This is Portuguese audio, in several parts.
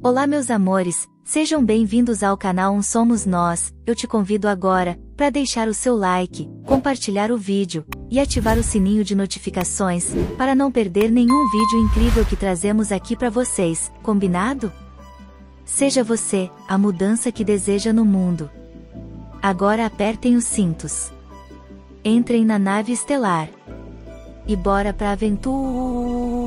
Olá meus amores, sejam bem-vindos ao canal Somos Nós. Eu te convido agora, para deixar o seu like, compartilhar o vídeo, e ativar o sininho de notificações, para não perder nenhum vídeo incrível que trazemos aqui para vocês, combinado? Seja você, a mudança que deseja no mundo. Agora apertem os cintos. Entrem na nave estelar. E bora pra aventura!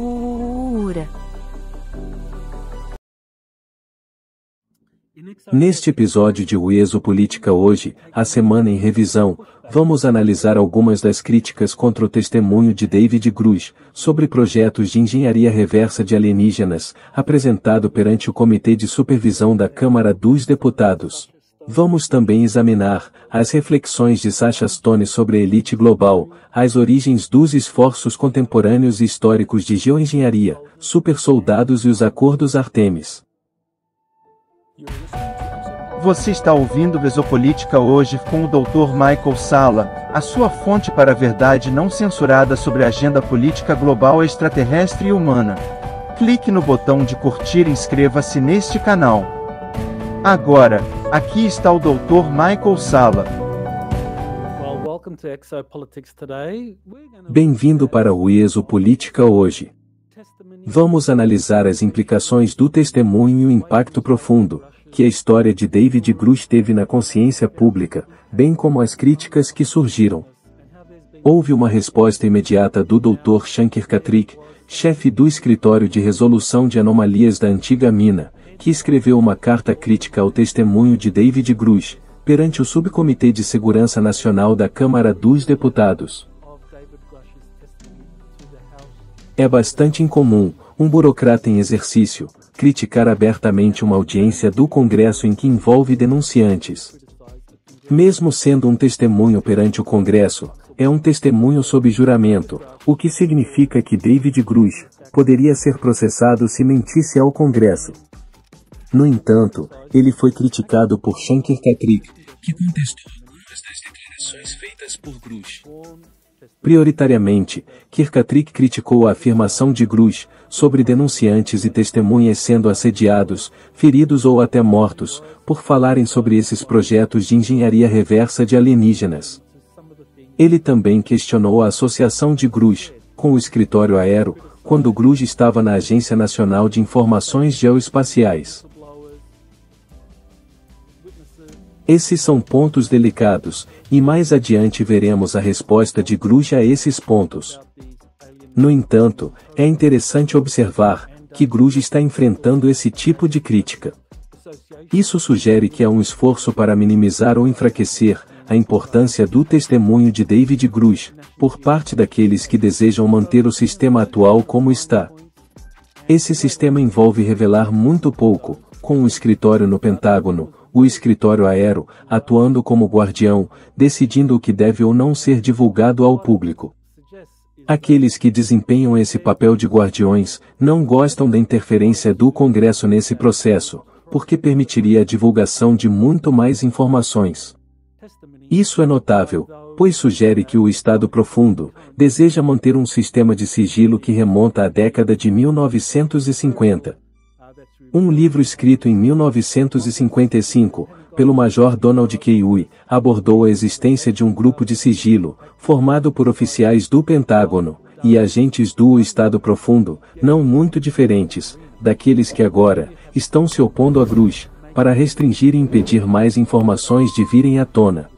Neste episódio de Política hoje, a semana em revisão, vamos analisar algumas das críticas contra o testemunho de David Grusch, sobre projetos de engenharia reversa de alienígenas, apresentado perante o Comitê de Supervisão da Câmara dos Deputados. Vamos também examinar as reflexões de Sasha Stone sobre a elite global, as origens dos esforços contemporâneos e históricos de geoengenharia, supersoldados e os acordos Artemis. Você está ouvindo Vesopolítica hoje com o Dr. Michael Salla, a sua fonte para a verdade não censurada sobre a agenda política global extraterrestre e humana. Clique no botão de curtir e inscreva-se neste canal. Agora, aqui está o Dr. Michael Salla. Bem-vindo para o Política hoje. Vamos analisar as implicações do testemunho e o impacto profundo que a história de David Grusch teve na consciência pública, bem como as críticas que surgiram. Houve uma resposta imediata do Dr. Shankar Patrick, chefe do Escritório de Resolução de Anomalias da antiga mina, que escreveu uma carta crítica ao testemunho de David Grusch, perante o Subcomitê de Segurança Nacional da Câmara dos Deputados. É bastante incomum, um burocrata em exercício, criticar abertamente uma audiência do Congresso em que envolve denunciantes. Mesmo sendo um testemunho perante o Congresso, é um testemunho sob juramento, o que significa que David Grusch poderia ser processado se mentisse ao Congresso. No entanto, ele foi criticado por Shankar Patrick, que contestou algumas das declarações feitas por Grusch. Prioritariamente, Kirkpatrick criticou a afirmação de Grusch sobre denunciantes e testemunhas sendo assediados, feridos ou até mortos, por falarem sobre esses projetos de engenharia reversa de alienígenas. Ele também questionou a associação de Grusch com o escritório Aero, quando Grusch estava na Agência Nacional de Informações Geoespaciais. Esses são pontos delicados, e mais adiante veremos a resposta de Grusch a esses pontos. No entanto, é interessante observar que Grusch está enfrentando esse tipo de crítica. Isso sugere que há um esforço para minimizar ou enfraquecer a importância do testemunho de David Grusch, por parte daqueles que desejam manter o sistema atual como está. Esse sistema envolve revelar muito pouco, com um escritório no Pentágono, o escritório Aero, atuando como guardião, decidindo o que deve ou não ser divulgado ao público. Aqueles que desempenham esse papel de guardiões, não gostam da interferência do Congresso nesse processo, porque permitiria a divulgação de muito mais informações. Isso é notável, pois sugere que o Estado Profundo deseja manter um sistema de sigilo que remonta à década de 1950. Um livro escrito em 1955, pelo Major Donald K. Uy, abordou a existência de um grupo de sigilo, formado por oficiais do Pentágono, e agentes do Estado Profundo, não muito diferentes, daqueles que agora, estão se opondo a Grusch, para restringir e impedir mais informações de virem à tona.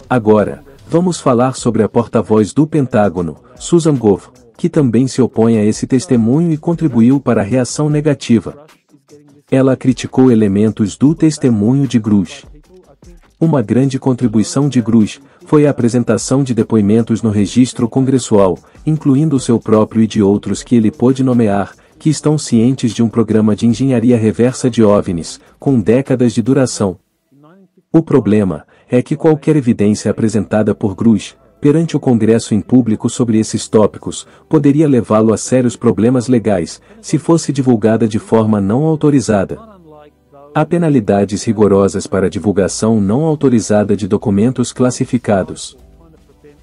Agora, vamos falar sobre a porta-voz do Pentágono, Susan Gove, que também se opõe a esse testemunho e contribuiu para a reação negativa. Ela criticou elementos do testemunho de Grusch. Uma grande contribuição de Grusch foi a apresentação de depoimentos no registro congressual, incluindo o seu próprio e de outros que ele pôde nomear, que estão cientes de um programa de engenharia reversa de OVNIs, com décadas de duração. O problema é que qualquer evidência apresentada por Grusch, perante o Congresso em público sobre esses tópicos, poderia levá-lo a sérios problemas legais, se fosse divulgada de forma não autorizada. Há penalidades rigorosas para a divulgação não autorizada de documentos classificados.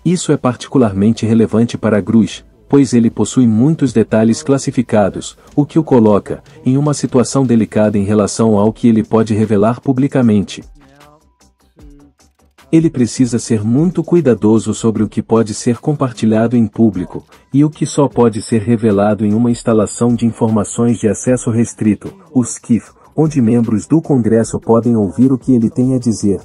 Isso é particularmente relevante para Grusch, pois ele possui muitos detalhes classificados, o que o coloca em uma situação delicada em relação ao que ele pode revelar publicamente. Ele precisa ser muito cuidadoso sobre o que pode ser compartilhado em público, e o que só pode ser revelado em uma instalação de informações de acesso restrito, o SCIF, onde membros do Congresso podem ouvir o que ele tem a dizer.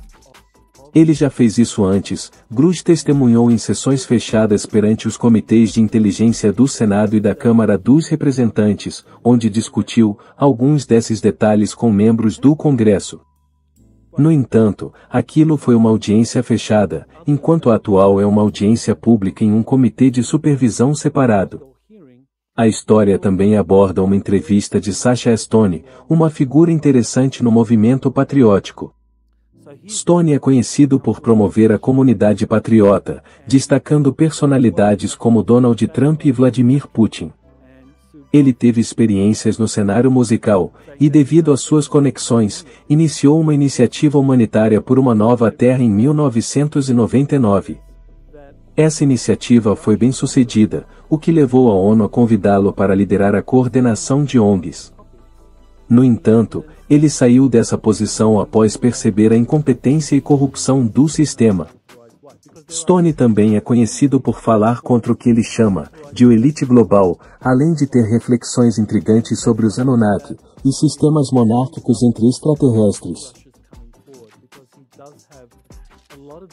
Ele já fez isso antes. Grush testemunhou em sessões fechadas perante os comitês de inteligência do Senado e da Câmara dos Representantes, onde discutiu alguns desses detalhes com membros do Congresso. No entanto, aquilo foi uma audiência fechada, enquanto a atual é uma audiência pública em um comitê de supervisão separado. A história também aborda uma entrevista de Sacha Stone, uma figura interessante no movimento patriótico. Stone é conhecido por promover a comunidade patriota, destacando personalidades como Donald Trump e Vladimir Putin. Ele teve experiências no cenário musical, e devido às suas conexões, iniciou uma iniciativa humanitária por uma nova terra em 1999. Essa iniciativa foi bem sucedida, o que levou a ONU a convidá-lo para liderar a coordenação de ONGs. No entanto, ele saiu dessa posição após perceber a incompetência e corrupção do sistema. Stone também é conhecido por falar contra o que ele chama de elite global, além de ter reflexões intrigantes sobre os Anunnaki e sistemas monárquicos entre extraterrestres.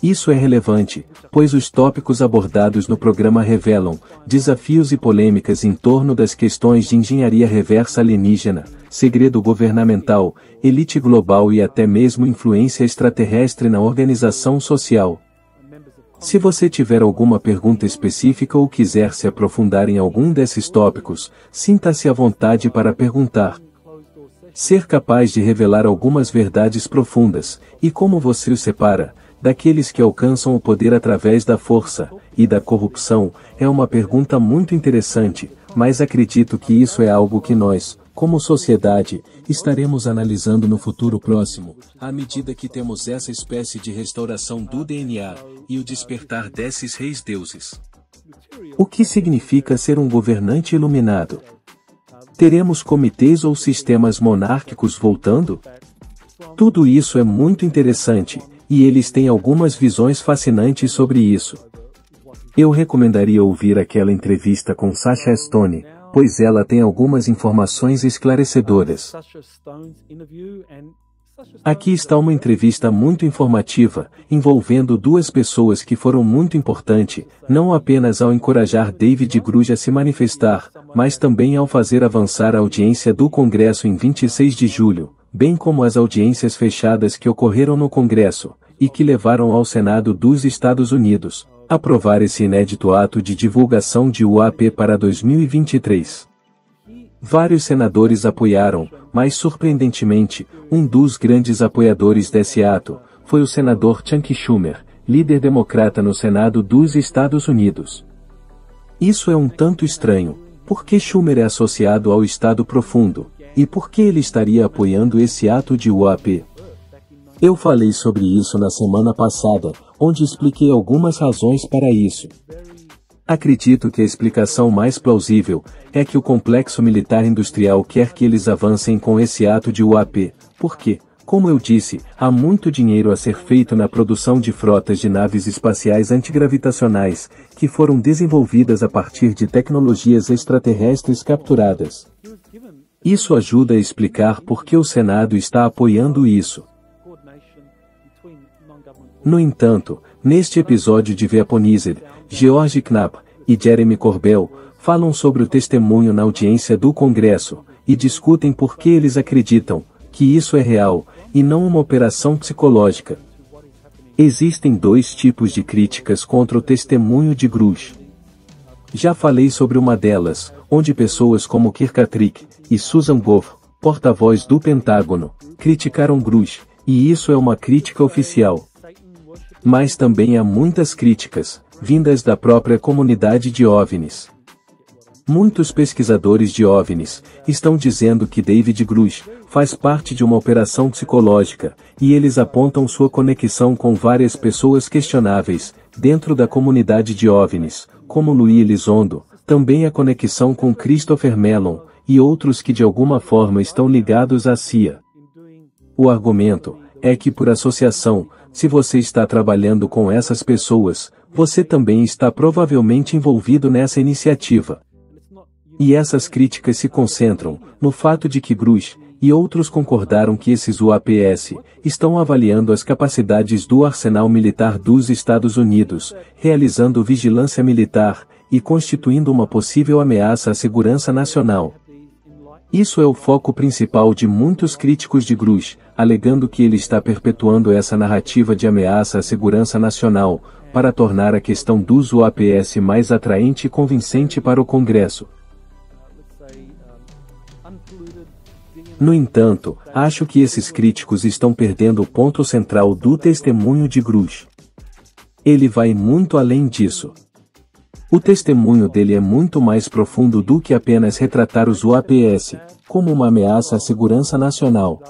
Isso é relevante, pois os tópicos abordados no programa revelam desafios e polêmicas em torno das questões de engenharia reversa alienígena, segredo governamental, elite global e até mesmo influência extraterrestre na organização social. Se você tiver alguma pergunta específica ou quiser se aprofundar em algum desses tópicos, sinta-se à vontade para perguntar. Ser capaz de revelar algumas verdades profundas, e como você os separa, daqueles que alcançam o poder através da força e da corrupção, é uma pergunta muito interessante, mas acredito que isso é algo que nós, como sociedade, estaremos analisando no futuro próximo, à medida que temos essa espécie de restauração do DNA e o despertar desses reis-deuses. O que significa ser um governante iluminado? Teremos comitês ou sistemas monárquicos voltando? Tudo isso é muito interessante, e eles têm algumas visões fascinantes sobre isso. Eu recomendaria ouvir aquela entrevista com Sacha Stone, pois ela tem algumas informações esclarecedoras. Aqui está uma entrevista muito informativa, envolvendo duas pessoas que foram muito importantes, não apenas ao encorajar David Grush a se manifestar, mas também ao fazer avançar a audiência do Congresso em 26 de julho, bem como as audiências fechadas que ocorreram no Congresso, e que levaram ao Senado dos Estados Unidos a aprovar esse inédito ato de divulgação de UAP para 2023. Vários senadores apoiaram, mas surpreendentemente, um dos grandes apoiadores desse ato foi o senador Chuck Schumer, líder democrata no Senado dos Estados Unidos. Isso é um tanto estranho, porque Schumer é associado ao Estado Profundo, e por que ele estaria apoiando esse ato de UAP? Eu falei sobre isso na semana passada, onde expliquei algumas razões para isso. Acredito que a explicação mais plausível é que o complexo militar industrial quer que eles avancem com esse ato de UAP, porque, como eu disse, há muito dinheiro a ser feito na produção de frotas de naves espaciais antigravitacionais, que foram desenvolvidas a partir de tecnologias extraterrestres capturadas. Isso ajuda a explicar por que o Senado está apoiando isso. No entanto, neste episódio de Weaponized, George Knapp e Jeremy Corbell falam sobre o testemunho na audiência do Congresso, e discutem por que eles acreditam que isso é real, e não uma operação psicológica. Existem dois tipos de críticas contra o testemunho de Grush. Já falei sobre uma delas, onde pessoas como Kirkpatrick e Susan Goff, porta-voz do Pentágono, criticaram Grush, e isso é uma crítica oficial. Mas também há muitas críticas, vindas da própria comunidade de OVNIs. Muitos pesquisadores de OVNIs estão dizendo que David Grush faz parte de uma operação psicológica, e eles apontam sua conexão com várias pessoas questionáveis, dentro da comunidade de OVNIs, como Luiz Elizondo, Também a conexão com Christopher Mellon, e outros que de alguma forma estão ligados à CIA. O argumento é que por associação, se você está trabalhando com essas pessoas, você também está provavelmente envolvido nessa iniciativa. E essas críticas se concentram no fato de que Grush e outros concordaram que esses UAPs estão avaliando as capacidades do arsenal militar dos Estados Unidos, realizando vigilância militar e constituindo uma possível ameaça à segurança nacional. Isso é o foco principal de muitos críticos de Grush, alegando que ele está perpetuando essa narrativa de ameaça à segurança nacional, para tornar a questão dos UAPs mais atraente e convincente para o Congresso. No entanto, acho que esses críticos estão perdendo o ponto central do testemunho de Grush. Ele vai muito além disso. O testemunho dele é muito mais profundo do que apenas retratar os UAPs como uma ameaça à segurança nacional.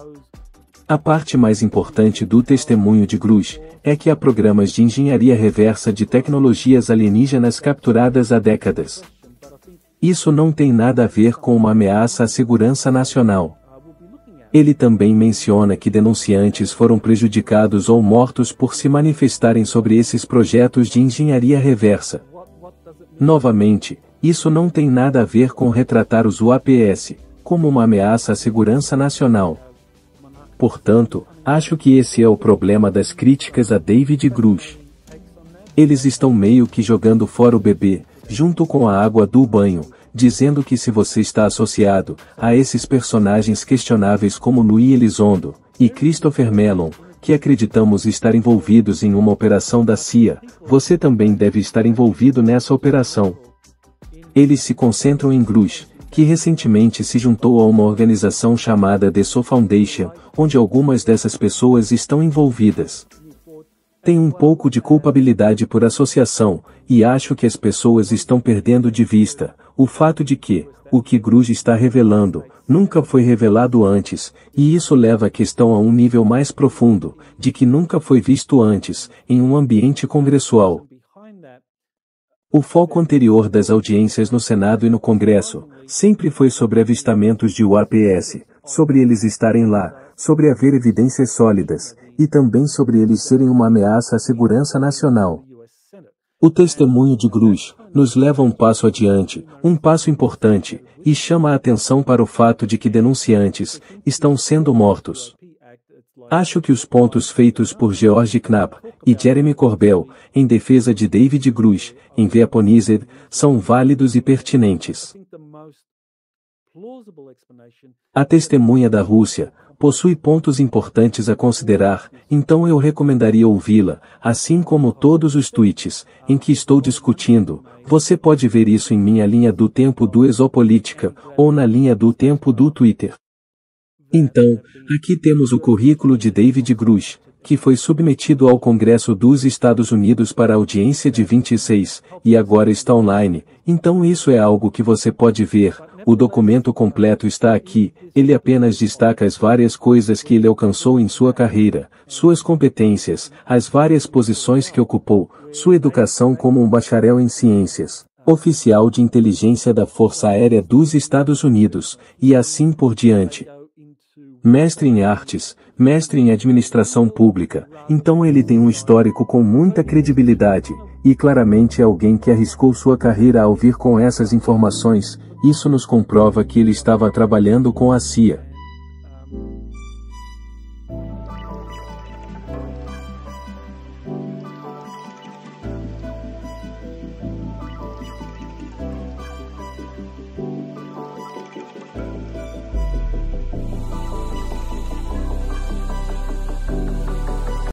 A parte mais importante do testemunho de Grush é que há programas de engenharia reversa de tecnologias alienígenas capturadas há décadas. Isso não tem nada a ver com uma ameaça à segurança nacional. Ele também menciona que denunciantes foram prejudicados ou mortos por se manifestarem sobre esses projetos de engenharia reversa. Novamente, isso não tem nada a ver com retratar os UAPs como uma ameaça à segurança nacional. Portanto, acho que esse é o problema das críticas a David Grush. Eles estão meio que jogando fora o bebê, junto com a água do banho, dizendo que se você está associado a esses personagens questionáveis como Louis Elizondo e Christopher Mellon, que acreditamos estar envolvidos em uma operação da CIA, você também deve estar envolvido nessa operação. Eles se concentram em Grush, que recentemente se juntou a uma organização chamada The Soul Foundation, onde algumas dessas pessoas estão envolvidas. Tem um pouco de culpabilidade por associação, e acho que as pessoas estão perdendo de vista o fato de que o que Grush está revelando nunca foi revelado antes, e isso leva a questão a um nível mais profundo, de que nunca foi visto antes, em um ambiente congressual. O foco anterior das audiências no Senado e no Congresso sempre foi sobre avistamentos de UAPs, sobre eles estarem lá, sobre haver evidências sólidas, e também sobre eles serem uma ameaça à segurança nacional. O testemunho de Grush nos leva um passo adiante, um passo importante, e chama a atenção para o fato de que denunciantes estão sendo mortos. Acho que os pontos feitos por George Knapp e Jeremy Corbell em defesa de David Grush em Weaponized são válidos e pertinentes. A testemunha da Rússia possui pontos importantes a considerar, então eu recomendaria ouvi-la, assim como todos os tweets em que estou discutindo. Você pode ver isso em minha linha do tempo do Exopolítica, ou na linha do tempo do Twitter. Então, aqui temos o currículo de David Grush, que foi submetido ao Congresso dos Estados Unidos para a audiência de 26, e agora está online, então isso é algo que você pode ver. O documento completo está aqui, ele apenas destaca as várias coisas que ele alcançou em sua carreira, suas competências, as várias posições que ocupou, sua educação como um bacharel em ciências, oficial de inteligência da Força Aérea dos Estados Unidos, e assim por diante. Mestre em artes, mestre em administração pública, então ele tem um histórico com muita credibilidade, e claramente é alguém que arriscou sua carreira ao vir com essas informações. Isso nos comprova que ele estava trabalhando com a CIA.